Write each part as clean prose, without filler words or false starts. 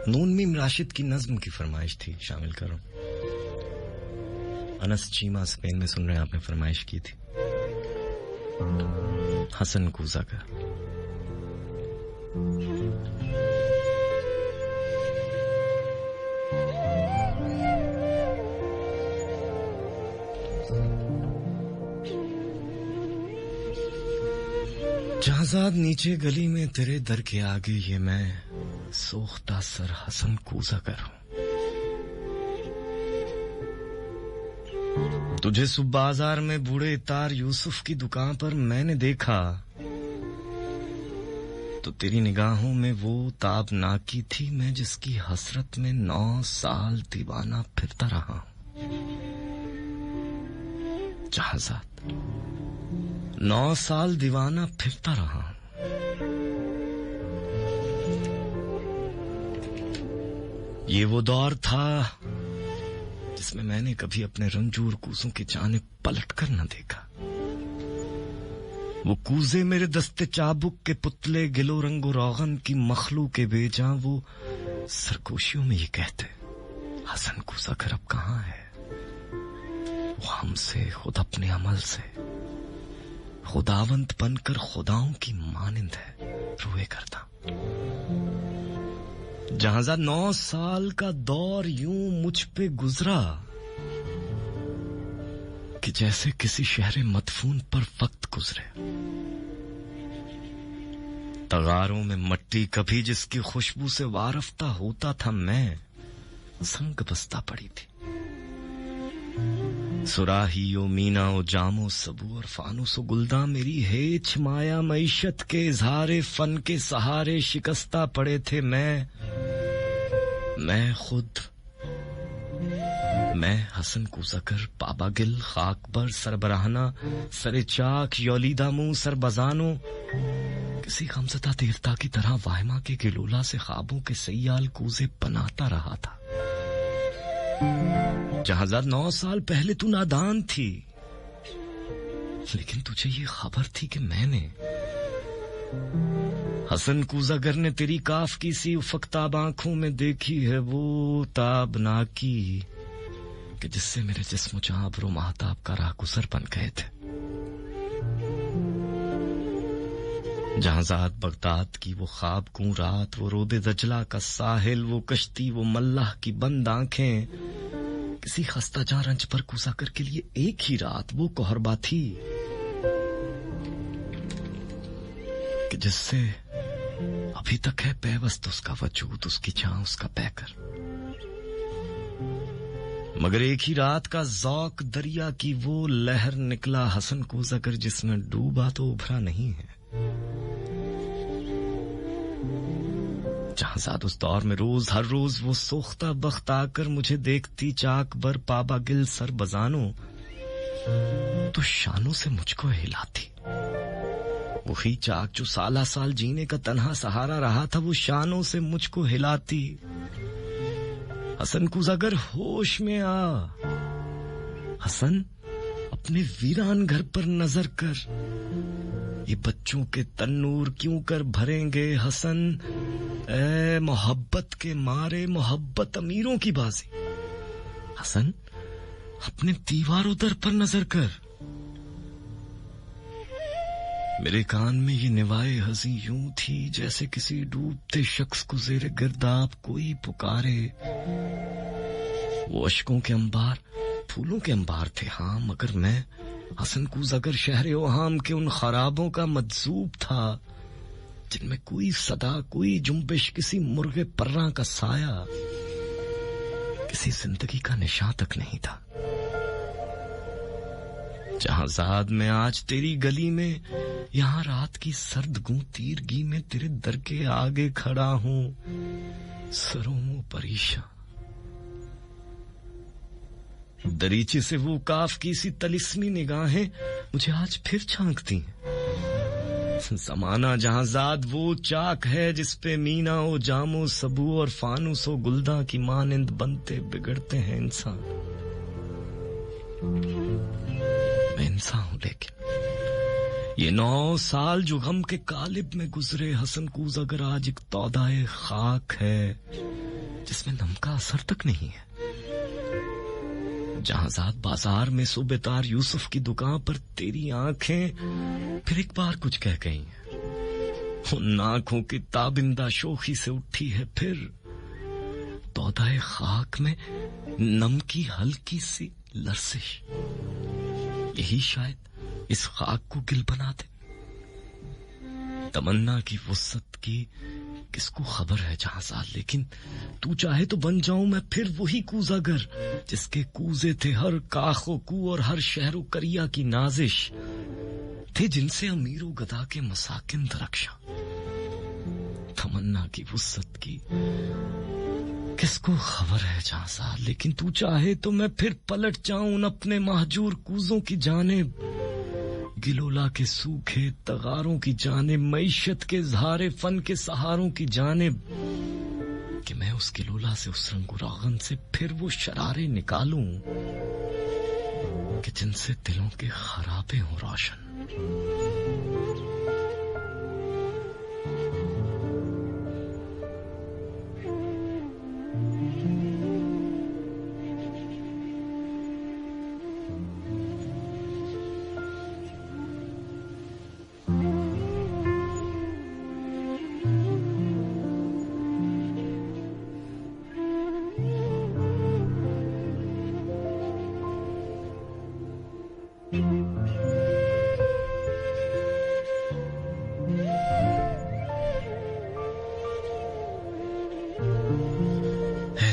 नून meme Rashid की नज्म की फरमाइश थी, शामिल करो। अनस चीमा स्पेन में सुन रहे हैं, आपने फरमाइश की थी। हसन कूजा का जहाजाद नीचे गली में तेरे दर के आगे, ये मैं सोख्ता सर हसन कूजा कर हूं। तुझे सुबह बाजार में बूढ़े तार यूसुफ की दुकान पर मैंने देखा, तो तेरी निगाहों में वो ताब नाकी थी मैं जिसकी हसरत में 9 साल दीवाना फिरता रहा हूं। जहाजाद 9 साल दीवाना फिरता रहा हूं। ये वो दौर था जिसमें मैंने कभी अपने रंजूर कूजों की जानिब पलटकर न देखा। वो कूजे मेरे दस्ते चाबुक के पुतले, गिलो रंगो रोगन की मखलू के बेजा, वो सरगोशियों में ये कहते, हसन कूजा घर अब कहां है? वो हमसे, खुद अपने अमल से खुदावंत बनकर खुदाओं की मानिंद है, रोए करता। जहाजा 9 साल का दौर यूं मुझ पे गुजरा कि जैसे किसी शहर मदफून पर वक्त गुजरे। तगारों में मट्टी कभी जिसकी खुशबू से वारफ्ता होता था मैं, संग बस्ता पड़ी थी। सुराहियो मीना ओ जामो सबू और फानुसो गुलदा मेरी हेच माया मईशत के इजहारे फन के सहारे शिकस्ता पड़े थे मैं खुद, मैं हसन कूज़कर बाबा गिल खाकबर सरबराहना सरे चाक यौलीदा मुंह सरबजानो किसी गमज़दा देवता की तरह वाहिमा के गिलोला से ख्वाबों के सैयाल कूजे बनाता रहा था। जहाजाद 9 साल पहले तू नादान थी, लेकिन तुझे ये खबर थी कि मैंने, हसन कूज़ागर ने तेरी काफ की सी उफकताब आंखों में देखी है वो ताबनाकी कि जिससे मेरे जिस्म जहां अब्रो महताब का राहगुजर बन गए थे। जहाजाद बगदाद की वो ख्वाब कूं रात, वो रोदे दजला का साहिल, वो कश्ती, वो मल्लाह की बंद आंखें, किसी खस्ता जहां रंज पर कूज़ाकर के लिए एक ही रात वो कोहरबा थी कि जिससे अभी तक है पेवस्त उसका वजूद, उसकी छां, उसका पैकर। मगर एक ही रात का ज़ौक दरिया की वो लहर निकला हसन कूज़ाकर जिसमें डूबा तो उभरा नहीं है। जहाजाद उस दौर में रोज हर रोज वो सोख्ता बख्त आकर मुझे देखती चाक बर पाबा गिल सर बजानो तो शानों से मुझको हिलाती। वही चाक जो साला साल जीने का तन्हा सहारा रहा था, वो शानों से मुझको हिलाती। हसन कूज़ागर होश में आ, हसन अपने वीरान घर पर नजर कर, ये बच्चों के तन्नूर क्यों कर भरेंगे हसन, ए मोहब्बत के मारे मोहब्बत अमीरों की बाजी। हसन अपने दीवारों दर पर नजर कर। मेरे कान में ये निवाए हंसी यूं थी जैसे किसी डूबते शख्स को ज़ेरे गिरदाब कोई पुकारे। वो अश्कों के अंबार, फूलों के अंबार थे हाँ, मगर मैं हसन कूज़ागर शहर ओहाम के उन खराबों का मजजूब था जिनमें कोई सदा, कोई जुम्बिश, किसी मुर्गे पर्रा का साया, किसी जिंदगी का निशान तक नहीं था। जहाजाद में आज तेरी गली में, यहाँ रात की सर्द गूं तीरगी में तेरे दर के आगे खड़ा हूं, सरों परेशान। दरीचे से वो काफ की सी तलिस्मी निगाहें मुझे आज फिर झांकती हैं। ज़माना जहाजाद वो चाक है जिसपे मीना ओ जामो सबू और फानुस ओ गुलदा की मानिंद बनते बिगड़ते हैं इंसान। मैं इंसान हूं, लेकिन ये 9 साल जो गम के कालिब में गुजरे हसन कूज़ागर आज एक तौदाए खाक है जिसमें नम का असर तक नहीं है। जहांजाद बाजार में सूबेदार यूसुफ की दुकान पर तेरी आंखें फिर एक बार कुछ कह गई हैं। उन आंखों की ताबिंदा शोखी से उठी है फिर तौदाए खाक में नम की हल्की सी लर्जिश। यही शायद इस खाक को गिल बना दे। तमन्ना की वुसअत की किसको खबर है जहांजाद, लेकिन तू चाहे तो बन जाऊं मैं फिर वही कूजागर जिसके कूजे थे हर काखो कू और हर शहरो करिया की नाजिश, थे जिनसे अमीरो गदा के मसाकिन दरख्शा। तमन्ना की वुसअत की किसको खबर है जहांजाद, लेकिन तू चाहे तो मैं फिर पलट जाऊं अपने महजूर कूजों की जानिब, गिलोला के सूखे तगारों की जानिब, मईशत के इज़हारे फन के सहारों की जानिब, कि मैं उस गिलोला से उस रंगुरागन से फिर वो शरारे निकालूं कि जिनसे दिलों के खराबे हों रोशन।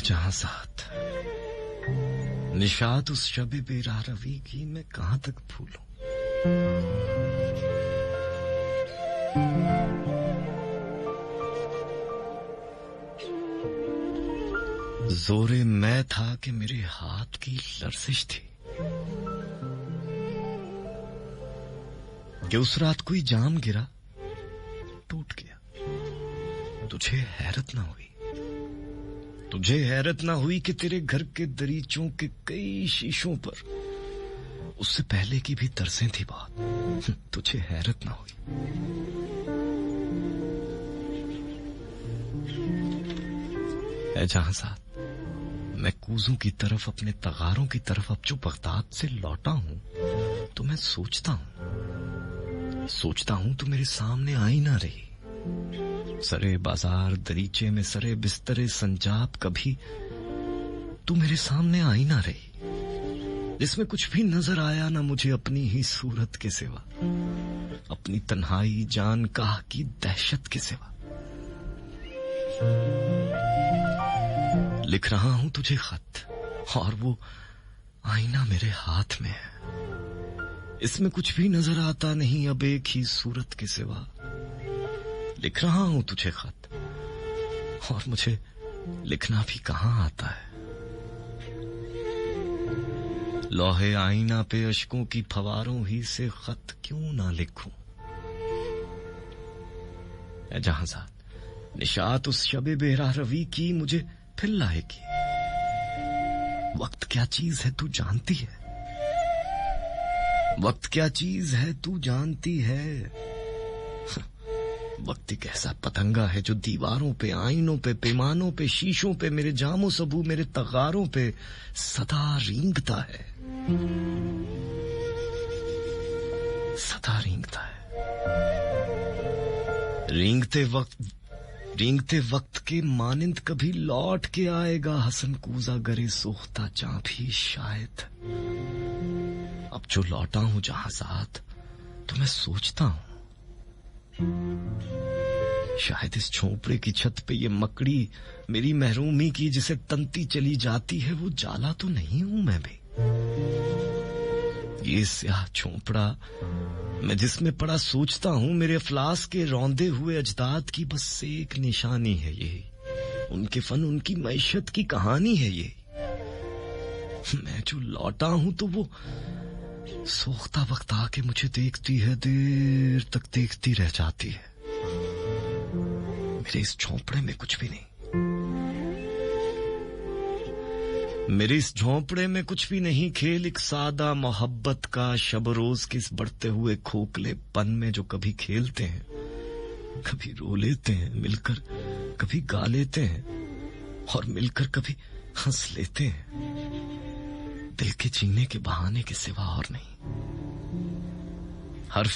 जहांजाद निशात उस शबे बेराह रवी की मैं कहां तक भूलूं। जोरे मैं था कि मेरे हाथ की लर्जिश थी कि उस रात कोई जाम गिरा टूट गया। तुझे हैरत ना हुई, तुझे हैरत ना हुई कि तेरे घर के दरीचों के कई शीशों पर उससे पहले की भी तरसें थी बहुत। तुझे हैरत ना हुई। ऐ जहांजाद, मैं कूजों की तरफ अपने तगारों की तरफ अब जो बगदाद से लौटा हूं तो मैं सोचता हूं तो मेरे सामने आई ना रही। सरे बाजार दरीचे में सरे बिस्तरे संजाब कभी तू मेरे सामने आई ना रही, जिसमें कुछ भी नजर आया ना मुझे अपनी ही सूरत के सिवा, अपनी तन्हाई जान काह की दहशत के सिवा। लिख रहा हूं तुझे खत और वो आईना मेरे हाथ में है। इसमें कुछ भी नजर आता नहीं अब एक ही सूरत के सिवा। लिख रहा हूं तुझे खत और मुझे लिखना भी कहां आता है। लोहे आईना पे अश्कों की फवारों ही से खत क्यों ना लिखूं। ऐ जहांजाद, निशात उस शबे बेराह रवी की मुझे फिर लाएगी। वक्त क्या चीज है तू जानती है, वक्त क्या चीज है तू जानती है। वक्त एक ऐसा पतंगा है जो दीवारों पे, आईनों पे, पैमानों पे, शीशों पे, मेरे जामो सबू, मेरे तगारों पे सदा रेंगता है, सदा रेंगता है। रेंगते वक्त के मानिंद कभी लौट के आएगा हसन कूजा गरे सोखता जा भी शायद। अब जो लौटा हूं जहांजाद तो मैं सोचता हूं शायद इस झोंपड़े की छत पे ये मकड़ी मेरी महरूमी की जिसे तंती चली जाती है वो जाला तो नहीं हूं मैं भी। ये स्याह झोंपड़ा मैं जिसमें पड़ा सोचता हूं मेरे अफलास के रौंदे हुए अजदाद की बस एक निशानी है ये, उनके फन उनकी मईशत की कहानी है ये। मैं जो लौटा हूं तो वो सोखता वक्त आके मुझे देखती है, देर तक देखती रह जाती है। मेरे इस झोंपड़े में कुछ भी नहीं, मेरे इस झोंपड़े में कुछ भी नहीं। खेल एक सादा मोहब्बत का शब रोज के इस बढ़ते हुए खोखले पन में जो कभी खेलते हैं, कभी रो लेते हैं मिलकर, कभी गा लेते हैं, और मिलकर कभी हंस लेते हैं, दिल के जीने के बहाने के सिवा और नहीं। हर्फ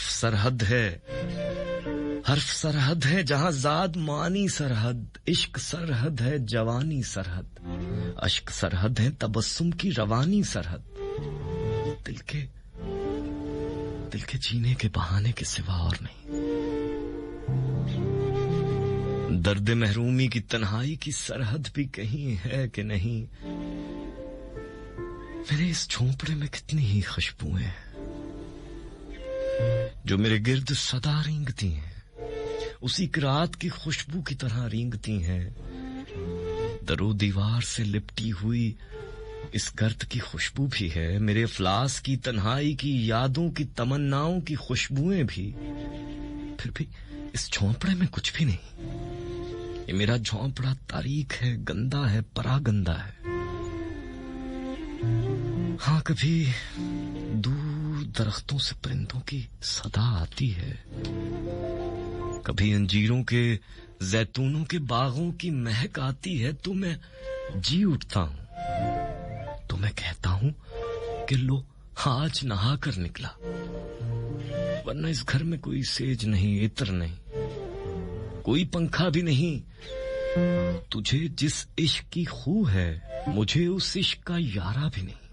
सरहद है जहां जाद मानी सरहद, इश्क सरहद है जवानी सरहद, अश्क सरहद है तबस्सुम की रवानी सरहद, दिल के जीने के बहाने के सिवा और नहीं। दर्द महरूमी की तन्हाई की सरहद भी कहीं है कि नहीं। मेरे इस झोंपड़े में कितनी ही खुशबुएं हैं जो मेरे गिर्द सदा रेंगती हैं, उसी रात की खुशबू की तरह रेंगती हैं। दरो दीवार से लिपटी हुई इस गर्द की खुशबू भी है, मेरे अफलास की तन्हाई की यादों की तमन्नाओं की खुशबुएं भी। फिर भी इस झोंपड़े में कुछ भी नहीं। ये मेरा झोंपड़ा तारीख है, गंदा है, परागंदा है। हाँ, कभी दूर दरख्तों से परिंदों की सदा आती है, कभी अंजीरों के जैतूनों के बागों की महक आती है, तो मैं जी उठता हूं, तो मैं कहता हूं कि लो आज नहा कर निकला, वरना इस घर में कोई सेज नहीं, इत्र नहीं, कोई पंखा भी नहीं। तुझे जिस इश्क की खू है, मुझे उस इश्क का यारा भी नहीं।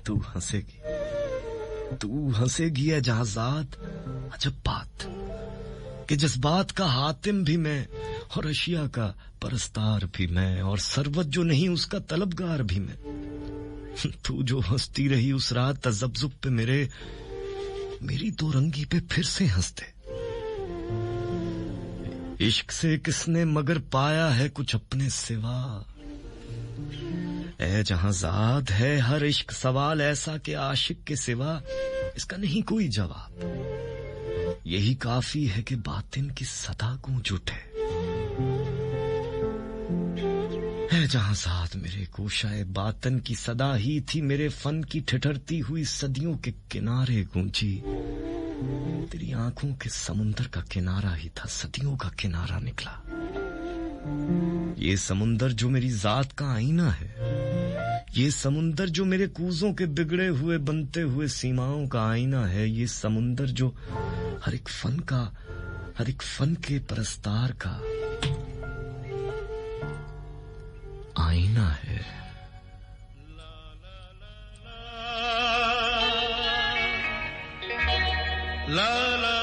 तू हंसेगी है जहाज़ात। अजब बात कि जज्बात का हातिम भी मैं, और अशिया का परस्तार भी मैं, और सरवत जो नहीं उसका तलबगार भी मैं। तू जो हंसती रही उस रात तजब्जुब पे मेरी दो रंगी पे फिर से हंसते। इश्क से किसने मगर पाया है कुछ अपने सिवा। ऐ जहां ज़ाद है हर इश्क सवाल ऐसा कि आशिक के सिवा इसका नहीं कोई जवाब। यही काफी है कि बातिन की सदा गूंज उठे। है जहां ज़ाद मेरे गोशाए बातन की सदा ही थी, मेरे फन की ठिठरती हुई सदियों के किनारे गूंजी। तेरी आंखों के समुंदर का किनारा ही था, सदियों का किनारा निकला। ये समुंदर जो मेरी जात का आईना है, ये समुंदर जो मेरे कूजों के बिगड़े हुए बनते हुए सीमाओं का आईना है, ये समुंदर जो हर एक फन के परस्तार का आईना है। ला ला